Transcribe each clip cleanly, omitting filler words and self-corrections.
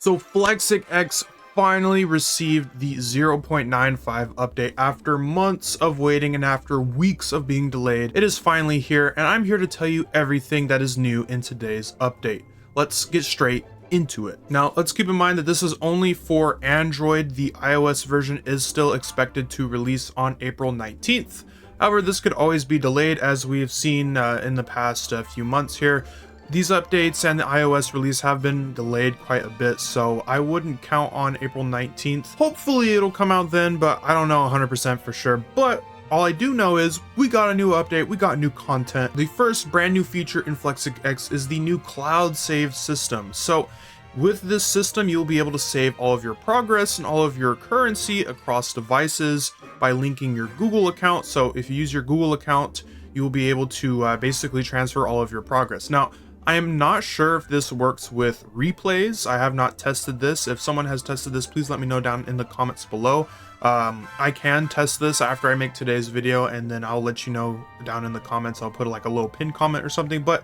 So FlexicX finally received the 0.95 update after months of waiting and after weeks of being delayed. It is finally here, and I'm here to tell you everything that is new in today's update. Let's get straight into it. Now, let's keep in mind that this is only for Android. The iOS version is still expected to release on April 19th. However, this could always be delayed, as we've seen in the past few months here. These updates and the iOS release have been delayed quite a bit, so I wouldn't count on April 19th. Hopefully it'll come out then, but I don't know 100% for sure. But all I do know is we got a new update, we got new content. The first brand new feature in FlexicX is the new cloud save system. So with this system, you'll be able to save all of your progress and all of your currency across devices by linking your Google account. So if you use your Google account, you will be able to basically transfer all of your progress. Now, I am not sure if this works with replays. I have not tested this. If someone has tested this, please let me know down in the comments below. I can test this after I make today's video, and then I'll let you know down in the comments. I'll put like a little pin comment or something. But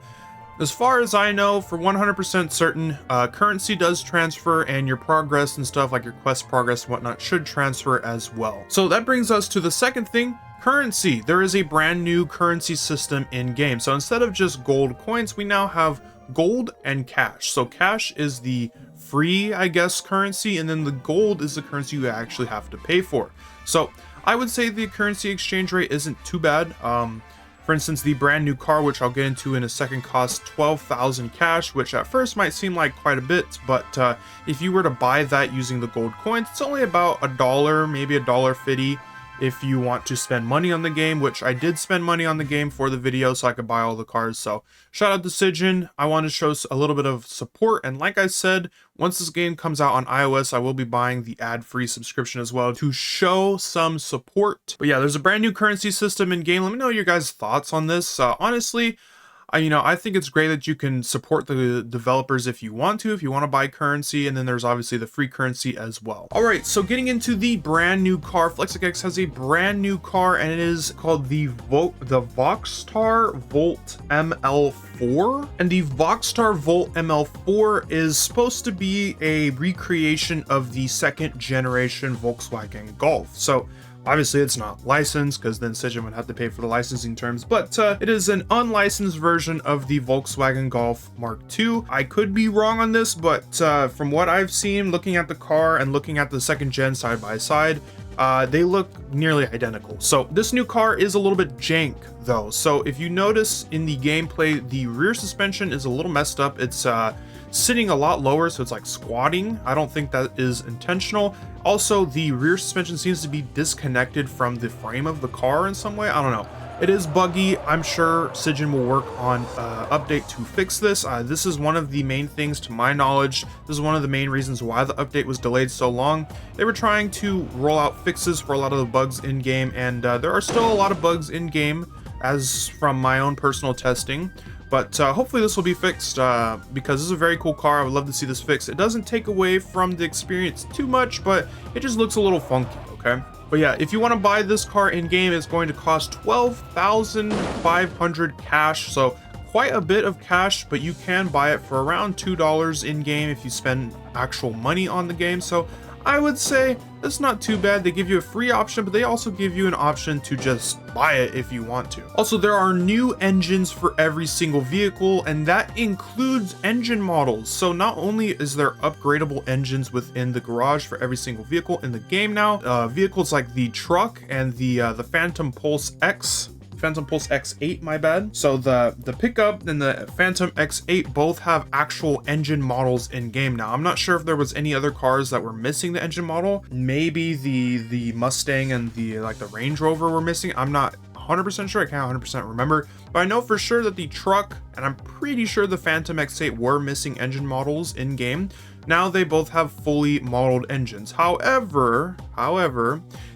as far as I know, for 100% certain, currency does transfer, and your progress and stuff like your quest progress and whatnot should transfer as well. So that brings us to the second thing. Currency. There is a brand new currency system in game. So instead of just gold coins, we now have gold and cash. So cash is the free, I guess, currency, and then the gold is the currency you actually have to pay for. So I would say the currency exchange rate isn't too bad. For instance, the brand new car, which I'll get into in a second, costs 12,000 cash, which at first might seem like quite a bit, but if you were to buy that using the gold coins, it's only about $1, maybe $1.50. If you want to spend money on the game, which I did spend money on the game for the video so I could buy all the cars. So shout out to Sijin. I want to show a little bit of support, and like I said, once this game comes out on iOS, I will be buying the ad-free subscription as well to show some support. But yeah, there's a brand new currency system in game. Let me know your guys' thoughts on this. Honestly, I think it's great that you can support the developers if you want to buy currency, and then there's obviously the free currency as well. All right, so getting into the brand new car, FlexicX has a brand new car, and it is called the Voxtar Volt ML4. And the Voxtar Volt ML4 is supposed to be a recreation of the second generation Volkswagen Golf. So obviously, it's not licensed, because then Sijin would have to pay for the licensing terms, but it is an unlicensed version of the Volkswagen Golf Mark II. I could be wrong on this, but from what I've seen, looking at the car and looking at the second gen side by side, they look nearly identical. So this new car is a little bit jank though. So if you notice in the gameplay, the rear suspension is a little messed up. It's sitting a lot lower, so it's like squatting. I don't think that is intentional. Also, the rear suspension seems to be disconnected from the frame of the car in some way. I don't know. It is buggy. I'm sure Sijin will work on update to fix this. This is one of the main things, to my knowledge. This is one of the main reasons why the update was delayed so long. They were trying to roll out fixes for a lot of the bugs in game, and there are still a lot of bugs in game, as from my own personal testing. But hopefully this will be fixed, because this is a very cool car. I would love to see this fixed. It doesn't take away from the experience too much, but it just looks a little funky, okay? But yeah, if you want to buy this car in game, it's going to cost 12,500 cash. So quite a bit of cash, but you can buy it for around $2 in game if you spend actual money on the game. So I would say that's not too bad. They give you a free option, but they also give you an option to just buy it if you want to. Also, there are new engines for every single vehicle, and that includes engine models. So not only is there upgradable engines within the garage for every single vehicle in the game now, vehicles like the truck and the Phantom Pulse X8, my bad. So the pickup and the Phantom X8 both have actual engine models in game now. I'm not sure if there was any other cars that were missing the engine model. Maybe the Mustang and the Range Rover were missing. I'm not 100% sure. I can't 100% remember, but I know for sure that the truck, and I'm pretty sure the Phantom X8 were missing engine models in game. Now they both have fully modeled engines. However,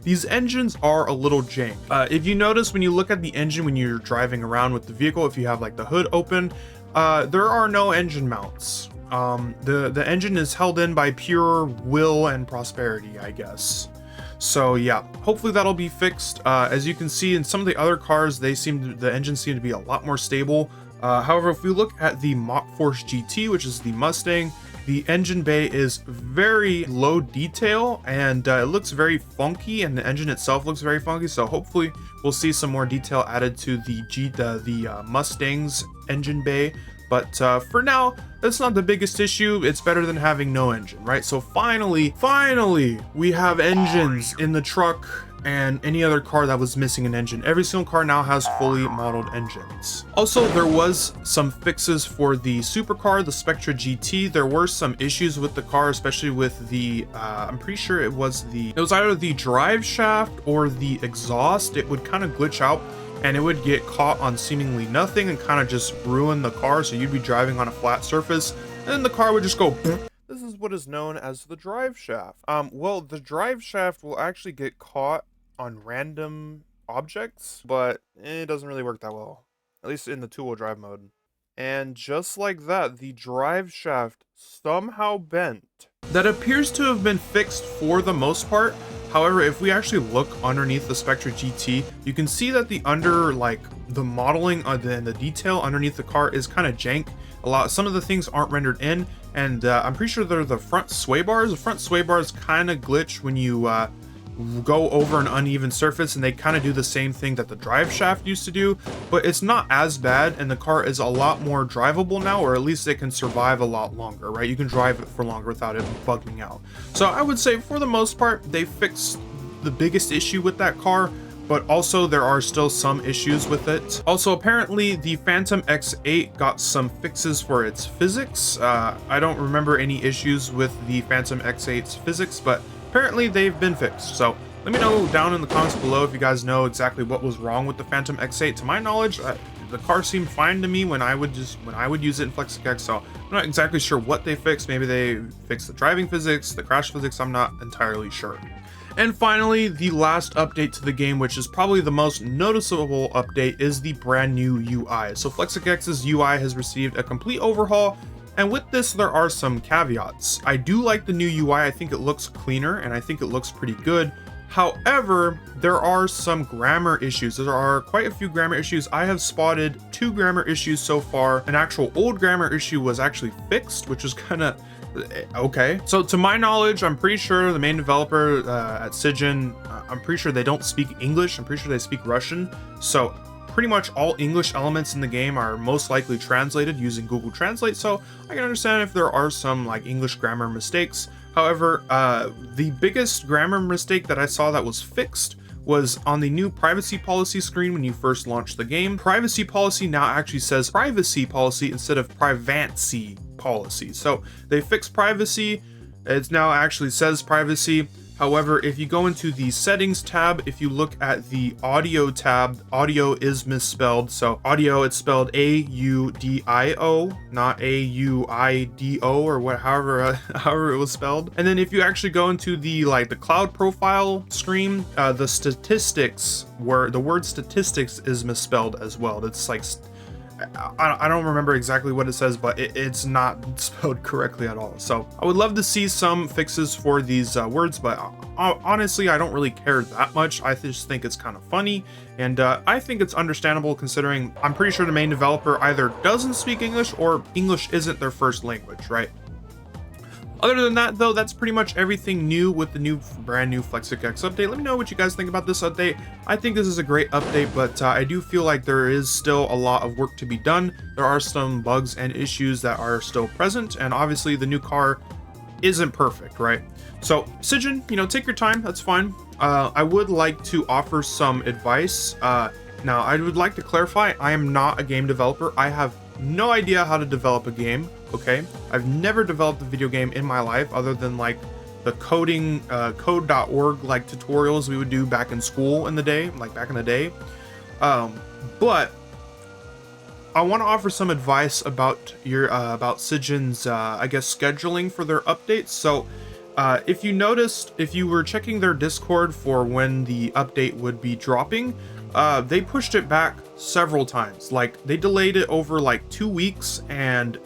these engines are a little jank. If you notice, when you look at the engine when you're driving around with the vehicle, if you have like the hood open, there are no engine mounts. The engine is held in by pure will and prosperity, I guess. So yeah, hopefully that'll be fixed. As you can see in some of the other cars, the engines seem to be a lot more stable. However, if we look at the Mach Force GT, which is the Mustang, The engine bay is very low detail, and it looks very funky, and the engine itself looks very funky. So hopefully we'll see some more detail added to the Mustang's engine bay. But for now, that's not the biggest issue. It's better than having no engine, right? So finally, we have engines in the truck and any other car that was missing an engine. Every single car now has fully modeled engines. Also, there was some fixes for the supercar, the Spectra GT. There were some issues with the car, especially with the, I'm pretty sure it was either the drive shaft or the exhaust. It would kind of glitch out and it would get caught on seemingly nothing and kind of just ruin the car. So you'd be driving on a flat surface and then the car would just go. This is what is known as the drive shaft. Well, the drive shaft will actually get caught on random objects, but it doesn't really work that well, at least in the two-wheel drive mode. And just like that, the drive shaft somehow bent. That appears to have been fixed for the most part. However, if we actually look underneath the Spectra GT, you can see that the modeling and the detail underneath the car is kind of jank. Some of the things aren't rendered in, and I'm pretty sure they're the front sway bars. The front sway bars kind of glitch when you go over an uneven surface, and they kind of do the same thing that the drive shaft used to do, but it's not as bad, and the car is a lot more drivable now, or at least it can survive a lot longer, right? You can drive it for longer without it bugging out. So I would say for the most part, they fixed the biggest issue with that car, but also there are still some issues with it. Also, apparently the Phantom X8 got some fixes for its physics. I don't remember any issues with the Phantom X8's physics, but apparently they've been fixed. So let me know down in the comments below if you guys know exactly what was wrong with the Phantom X8. To my knowledge, the car seemed fine to me when I would use it in FlexicX. So I'm not exactly sure what they fixed. Maybe they fixed the driving physics, the crash physics. I'm not entirely sure. And finally, the last update to the game, which is probably the most noticeable update, is the brand new UI. So FlexicX's UI has received a complete overhaul, and with this, there are some caveats. I do like the new UI. I think it looks cleaner, and I think it looks pretty good. However, there are some grammar issues. There are quite a few grammar issues. I have spotted 2 grammar issues so far. An actual old grammar issue was actually fixed, which is kind of okay. So to my knowledge, I'm pretty sure the main developer at Cygen, I'm pretty sure they don't speak English. I'm pretty sure they speak Russian. So pretty much all English elements in the game are most likely translated using Google Translate. So I can understand if there are some like English grammar mistakes. However, the biggest grammar mistake that I saw that was fixed was on the new privacy policy screen when you first launched the game. Privacy policy now actually says privacy policy instead of privacy policy. So they fixed privacy. It now actually says privacy. However, if you go into the settings tab, if you look at the audio tab, audio is misspelled. So audio, it's spelled A-U-D-I-O, not A-U-I-D-O, or however it was spelled. And then if you actually go into the cloud profile screen, the statistics, where the word statistics is misspelled as well. It's like, I don't remember exactly what it says, but it's not spelled correctly at all. So I would love to see some fixes for these words, but honestly, I don't really care that much. I just think it's kind of funny, and I think it's understandable considering I'm pretty sure the main developer either doesn't speak English or English isn't their first language, right? Other than that, though, that's pretty much everything new with the brand new FlexicX update. Let me know what you guys think about this update. I think this is a great update, but I do feel like there is still a lot of work to be done. There are some bugs and issues that are still present, and obviously the new car isn't perfect, right? So Cygen, take your time, that's fine. I would like to offer some advice. Now, I would like to clarify, I am not a game developer. I have no idea how to develop a game. Okay, I've never developed a video game in my life other than the coding code.org tutorials we would do back in school in the day, back in the day. But I want to offer some advice about about Cygen's I guess scheduling for their updates. So if you noticed, if you were checking their Discord for when the update would be dropping, they pushed it back several times. They delayed it over 2 weeks, and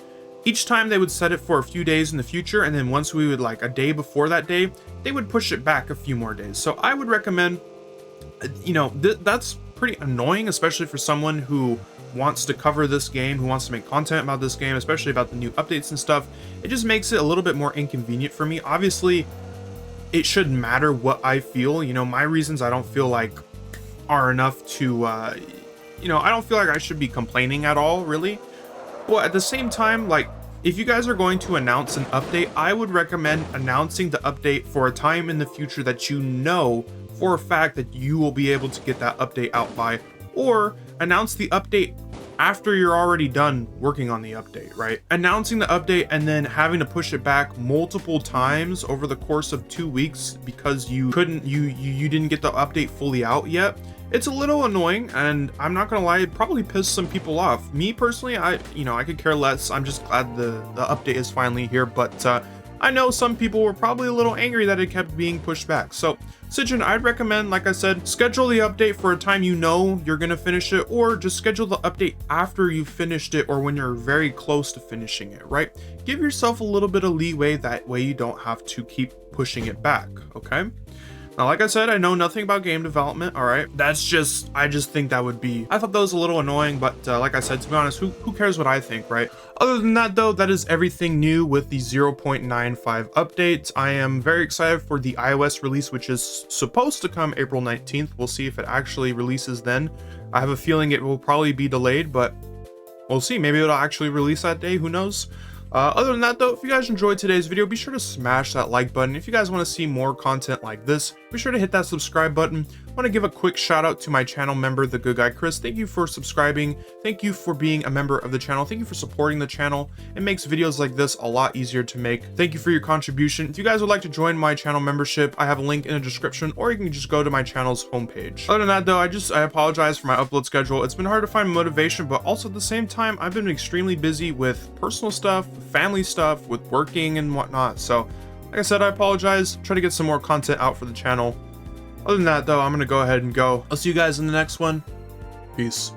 each time they would set it for a few days in the future, and then once we would a day before that day, they would push it back a few more days. So I would recommend, that's pretty annoying, especially for someone who wants to cover this game, who wants to make content about this game, especially about the new updates and stuff. It just makes it a little bit more inconvenient for me. Obviously, it shouldn't matter what I feel. You know, my reasons I don't feel like are enough to, you know, I don't feel like I should be complaining at all, really. But at the same time, like, if you guys are going to announce an update, I would recommend announcing the update for a time in the future that you know for a fact that you will be able to get that update out by, or announce the update after you're already done working on the update, right? Announcing the update and then having to push it back multiple times over the course of 2 weeks because you didn't get the update fully out yet. It's a little annoying, and I'm not gonna lie, it probably pissed some people off. Me personally, I could care less. I'm just glad the update is finally here, but I know some people were probably a little angry that it kept being pushed back. So Citron, I'd recommend, like I said, schedule the update for a time you know you're gonna finish it, or just schedule the update after you finished it or when you're very close to finishing it, right? Give yourself a little bit of leeway, that way you don't have to keep pushing it back, okay? Now, like I said, I know nothing about game development, all right? I just think that would be, I thought that was a little annoying, but like I said, to be honest, who cares what I think, right? Other than that, though, that is everything new with the 0.95 update. I am very excited for the iOS release, which is supposed to come April 19th. We'll see if it actually releases then. I have a feeling it will probably be delayed, but we'll see. Maybe it'll actually release that day, who knows? Other than that, though, if you guys enjoyed today's video, be sure to smash that like button. If you guys want to see more content like this, be sure to hit that subscribe button. I want to give a quick shout out to my channel member, the good guy Chris. Thank you for subscribing. Thank you for being a member of the channel. Thank you for supporting the channel. It makes videos like this a lot easier to make. Thank you for your contribution. If you guys would like to join my channel membership, I have a link in the description, or you can just go to my channel's homepage. Other than that, though, I apologize for my upload schedule. It's been hard to find motivation, but also at the same time, I've been extremely busy with personal stuff, family stuff, with working and whatnot. So like I said, I apologize. Try to get some more content out for the channel. Other than that, though, I'm gonna go ahead and go. I'll see you guys in the next one. Peace.